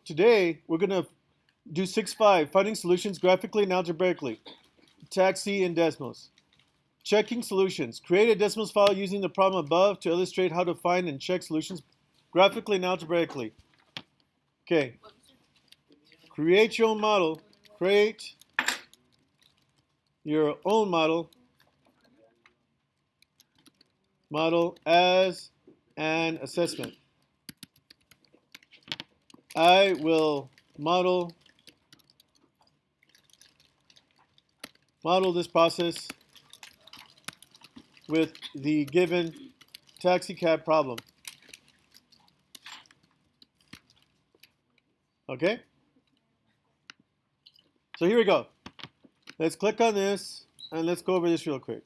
Today, we're going to do 6.5, finding solutions graphically and algebraically, taxi and decimals. Checking solutions. Create a decimals file using the problem above to illustrate how to find and check solutions graphically and algebraically. Okay. Create your own model. Create your own model. Model as an assessment. I will model this process with the given taxi cab problem. Okay? So here we go. Let's click on this and let's go over this real quick.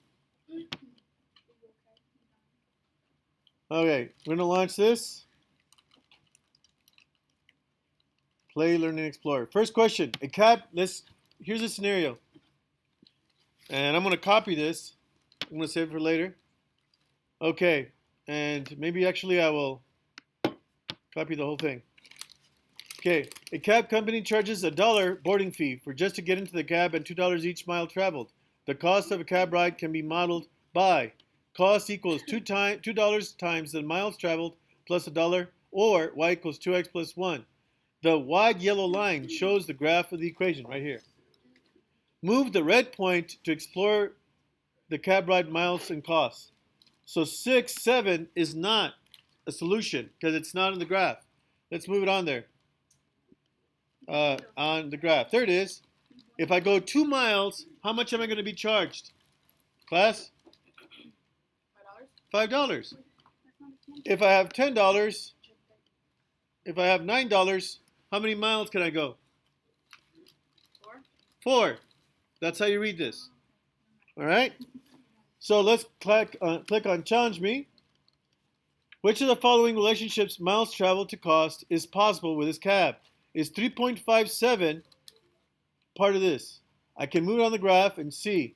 Okay, we're going to launch this. Play Learning Explorer. First question. Here's a scenario. And I'm going to copy this. I'm going to save it for later. Okay, and maybe actually I will copy the whole thing. Okay, a cab company charges $1 boarding fee for just to get into the cab and $2 each mile traveled. The cost of a cab ride can be modeled by cost equals $2 times the miles traveled plus $1, or y equals 2x plus 1. The wide yellow line shows the graph of the equation right here. Move the red point to explore the cab ride miles and costs. So 6, 7 is not a solution because it's not in the graph. Let's move it on there. On the graph. There it is. If I go 2 miles, how much am I going to be charged? Class? $5. If I have $10, if I have $9, how many miles can I go? 4. That's how you read this. All right? So let's click on Challenge Me. Which of the following relationships, miles traveled to cost, is possible with this cab? Is 3.57 part of this? I can move it on the graph and see.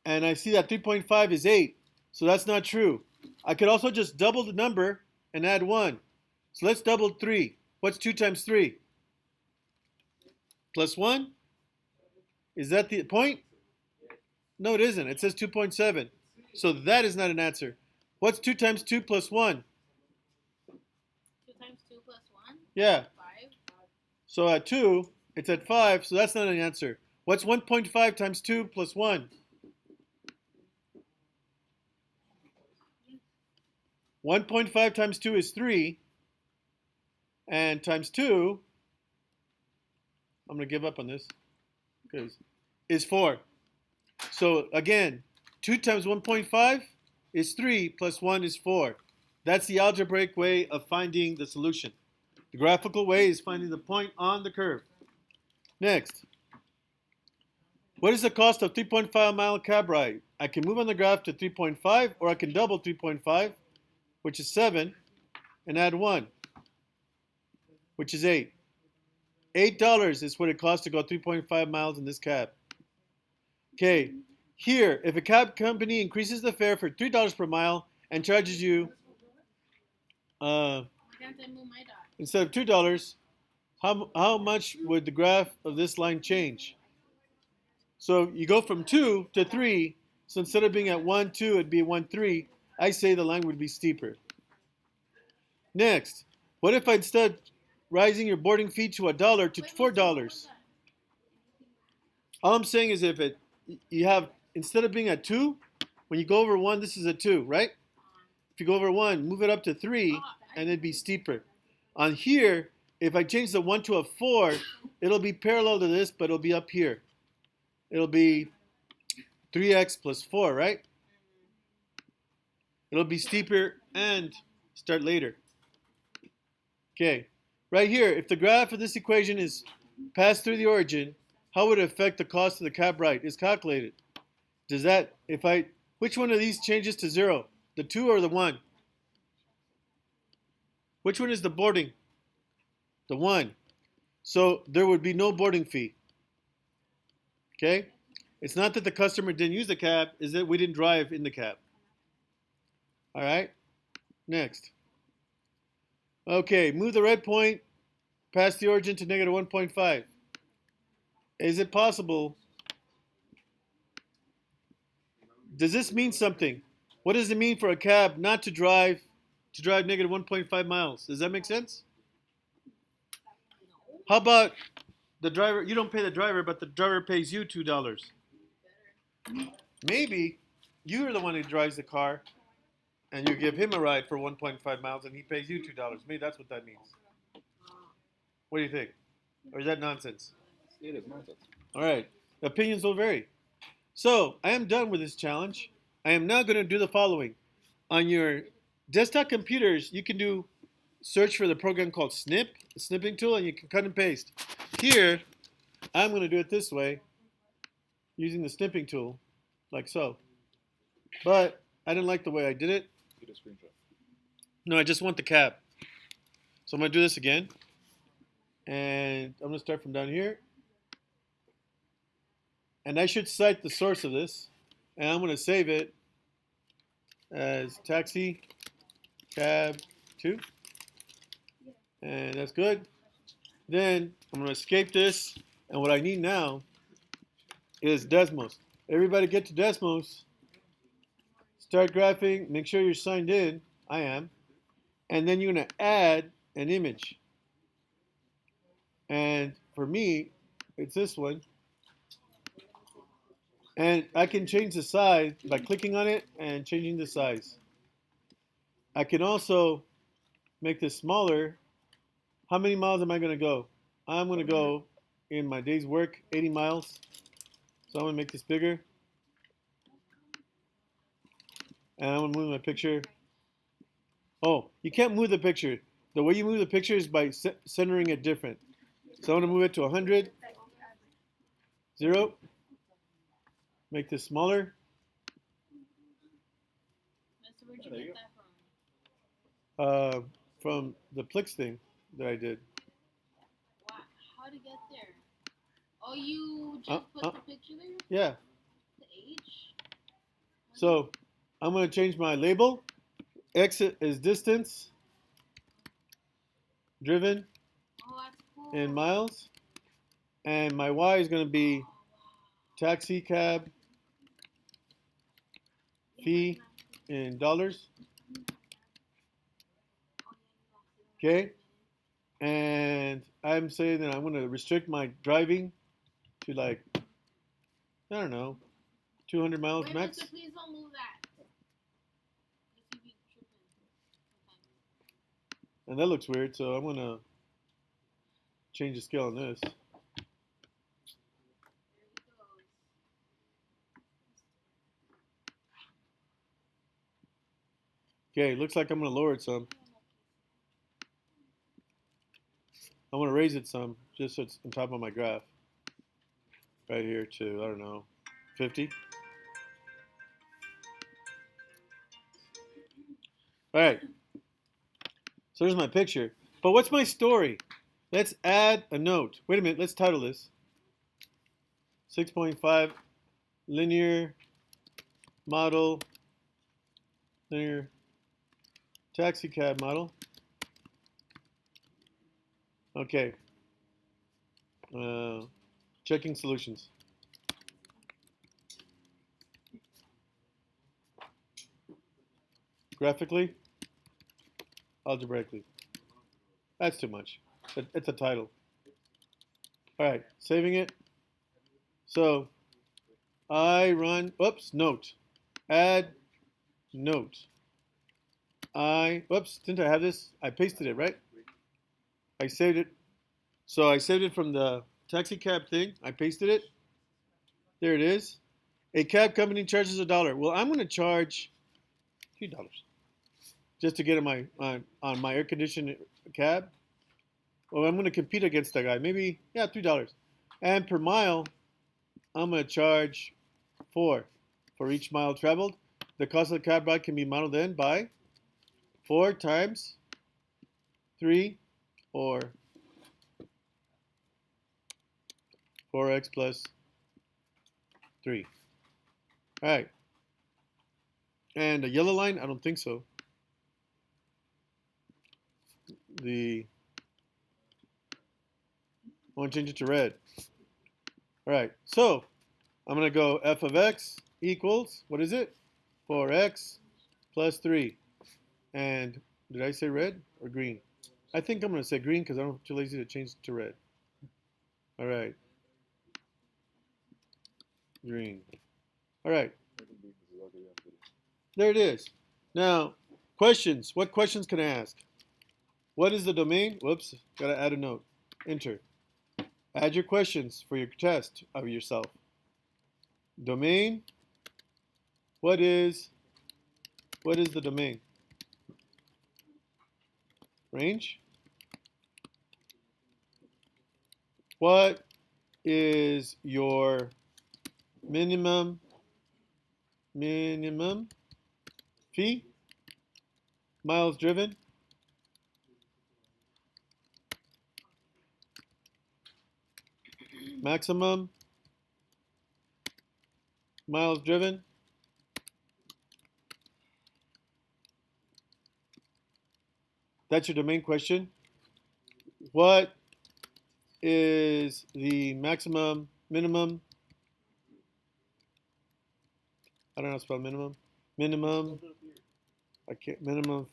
And I see that 3.5 is 8. So that's not true. I could also just double the number and add 1. So let's double 3. What's 2 times 3? Plus 1? Is that the point? No, it isn't. It says 2.7. So that is not an answer. What's 2 times 2 plus 1? 2 times 2 plus 1? Yeah. 5. So at 2, it's at 5, so that's not an answer. What's 1.5 times 2 plus 1? 1.5 times 2 is 3. And times 2, I'm going to give up on this, because is 4. So again, 2 times 1.5 is 3 plus 1 is 4. That's the algebraic way of finding the solution. The graphical way is finding the point on the curve. Next. What is the cost of 3.5 mile cab ride? I can move on the graph to 3.5, or I can double 3.5, which is 7, and add 1, which is 8. $8 is what it costs to go 3.5 miles in this cab. Okay, here, if a cab company increases the fare for $3 per mile and charges you, Why can't I move my dot? instead of $2, how much would the graph of this line change? So you go from 2 to 3, so instead of being at 1, 2, it'd be 1, 3. I say the line would be steeper. Next, what if I instead rising your boarding fee to $1 to $4? All I'm saying is if you have, instead of being at 2, when you go over 1, this is a 2, right? If you go over 1, move it up to 3, and it'd be steeper. On here, if I change the 1 to a 4, it'll be parallel to this, but it'll be up here. It'll be 3x plus 4, right? It'll be steeper and start later. Okay, right here, if the graph of this equation is passed through the origin, how would it affect the cost of the cab ride? Is calculated. Does that, which one of these changes to 0? The 2 or the 1? Which one is the boarding? The 1. So there would be no boarding fee. Okay? It's not that the customer didn't use the cab, it's that we didn't drive in the cab. All right? Next. Okay, move the red point past the origin to negative 1.5. Is it possible? Does this mean something? What does it mean for a cab not to drive negative 1.5 miles? Does that make sense? How about the driver? You don't pay the driver, but the driver pays you $2. Maybe you're the one who drives the car, and you give him a ride for 1.5 miles, and he pays you $2. Maybe that's what that means. What do you think? Or is that nonsense? It is nonsense. All right. Opinions will vary. So I am done with this challenge. I am now going to do the following. On your desktop computers, you can do search for the program called Snip, the snipping tool, and you can cut and paste. Here, I'm going to do it this way, using the snipping tool, like so. But I didn't like the way I did it. Get a screenshot. No, I just want the cab. So I'm going to do this again. And I'm going to start from down here. And I should cite the source of this. And I'm going to save it as taxi cab 2. And that's good. Then I'm going to escape this. And what I need now is Desmos. Everybody get to Desmos. Start graphing. Make sure you're signed in. I am. And then you're going to add an image. And for me, it's this one. And I can change the size by clicking on it and changing the size. I can also make this smaller. How many miles am I going to go? I'm going to go, in my day's work, 80 miles. So I'm going to make this bigger. And I'm going to move my picture. Oh, you can't move the picture. The way you move the picture is by centering it different. So I'm going to move it to 100. 0. Make this smaller. Mister, where'd you get that from? From the Plix thing that I did. Wow, how'd it get there? Oh, you just put the picture there? Yeah. The age? So I'm going to change my label. X is distance. Driven Oh, that's cool. in miles. And my Y is going to be taxi cab fee in dollars. Okay. And I'm saying that I'm going to restrict my driving to like, I don't know, 200 miles Wait, max. Mister, please don't move that. You be tripping sometimes. And that looks weird, so I'm going to change the scale on this. There he goes. Okay, looks like I'm going to lower it some. I want to raise it some, just so it's on top of my graph. Right here to, I don't know, 50. All right. So there's my picture. But what's my story? Let's add a note. Wait a minute, let's title this. 6.5 linear model, linear taxi cab model. Okay. Checking solutions. Graphically, algebraically. That's too much. It's a title. All right, saving it. So I run, oops, note. Add note. Didn't I have this? I pasted it, right? I saved it. So I saved it from the taxi cab thing. I pasted it. There it is. A cab company charges $1. Well, I'm going to charge $2 just to get on my air conditioned cab. Well, I'm going to compete against that guy. Maybe, yeah, $3. And per mile, I'm going to charge $4 for each mile traveled. The cost of the cab ride can be modeled then by 4 times 3 or 4x plus 3. All right. And the yellow line, I don't think so. The I want to change it to red. All right, so I'm going to go f of x equals, what is it? 4x plus 3. And did I say red or green? I think I'm going to say green because I'm too lazy to change it to red. All right. Green. All right. There it is. Now, questions. What questions can I ask? What is the domain? Whoops. Got to add a note. Enter. Add your questions for your test of yourself. Domain. What is the domain? Range. What is your minimum fee? Miles driven. Maximum miles driven. That's your domain question. What is the minimum? I don't know how to spell minimum. I can't, minimum,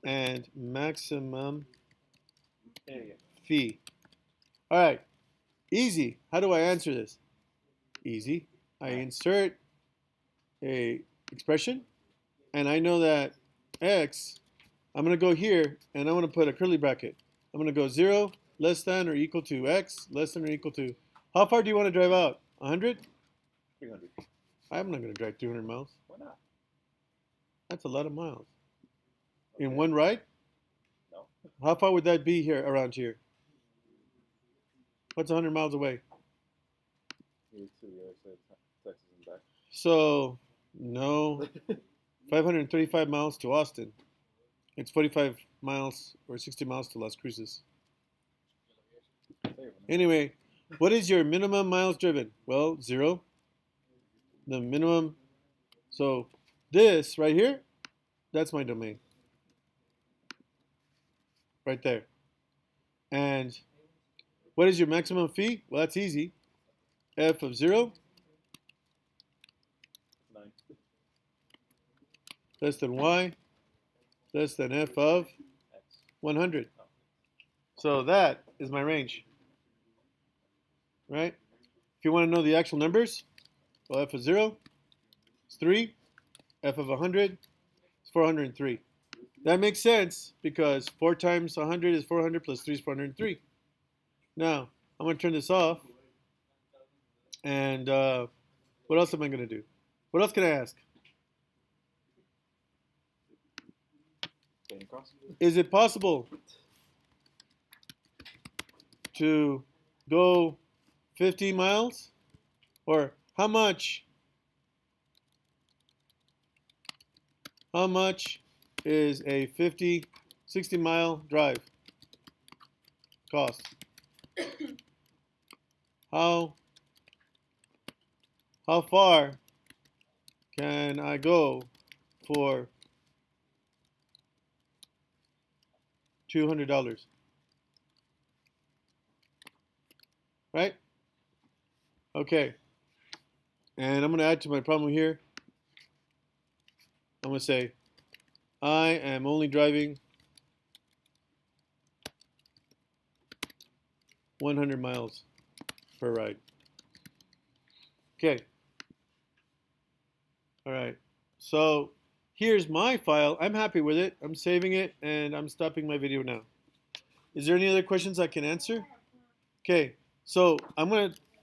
and maximum fee. All right, easy. How do I answer this? Easy. I insert a expression, and I know that x, I'm going to go here, and I want to put a curly bracket. I'm going to go 0 less than or equal to x less than or equal to. How far do you want to drive out? 100? 300. I'm not going to drive 200 miles. Why not? That's a lot of miles. Okay. In one ride? No. How far would that be here around here? What's 100 miles away? Here to the other side of Texas and back. So, no. 535 miles to Austin. It's 45 miles or 60 miles to Las Cruces. Anyway, what is your minimum miles driven? Well, 0. The minimum. So, this right here, that's my domain. Right there. And what is your maximum fee? Well, that's easy. F of 0 9. less than y less than f of X. 100. So that is my range. Right? If you want to know the actual numbers, well, f of 0 is 3. F of 100 is 403. That makes sense because 4 times 100 is 400 plus 3 is 403. Now, I'm going to turn this off. And what else am I going to do? What else can I ask? Getting across. Is it possible to go 50 miles? Or how much is a 60 mile drive cost? How far can I go for $200? Right? Okay. And I'm going to add to my problem here. I'm going to say, I am only driving 100 miles per ride. Okay. All right. So here's my file. I'm happy with it. I'm saving it and I'm stopping my video now. Is there any other questions I can answer? Okay. So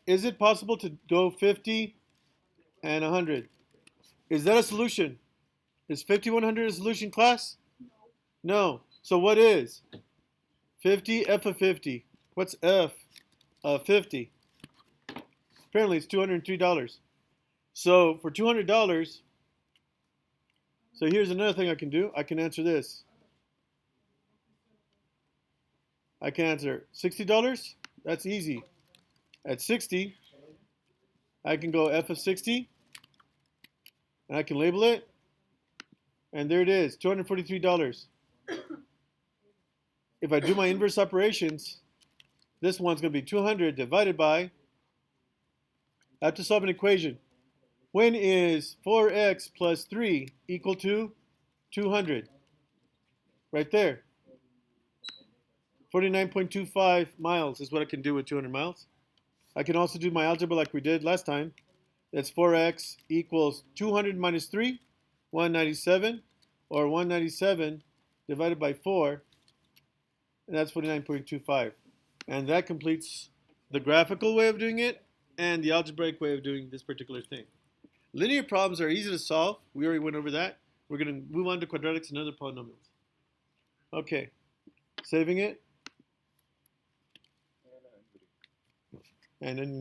is it possible to go 50 and 100? Is that a solution? Is 5100 a solution, class? No. So what is 50 f of 50? What's f of 50? Apparently it's $203. So for $200, so here's another thing I can do. I can answer this. I can answer $60. That's easy. At 60, I can go f of 60, and I can label it, and there it is, $243. if I do my inverse operations, this one's going to be 200 divided by, I have to solve an equation. When is 4x plus 3 equal to 200? Right there. 49.25 miles is what I can do with 200 miles. I can also do my algebra like we did last time. That's 4x equals 200 minus 3, 197, or 197 divided by 4, and that's 49.25. And that completes the graphical way of doing it and the algebraic way of doing this particular thing. Linear problems are easy to solve. We already went over that. We're going to move on to quadratics and other polynomials. Okay, saving it. And then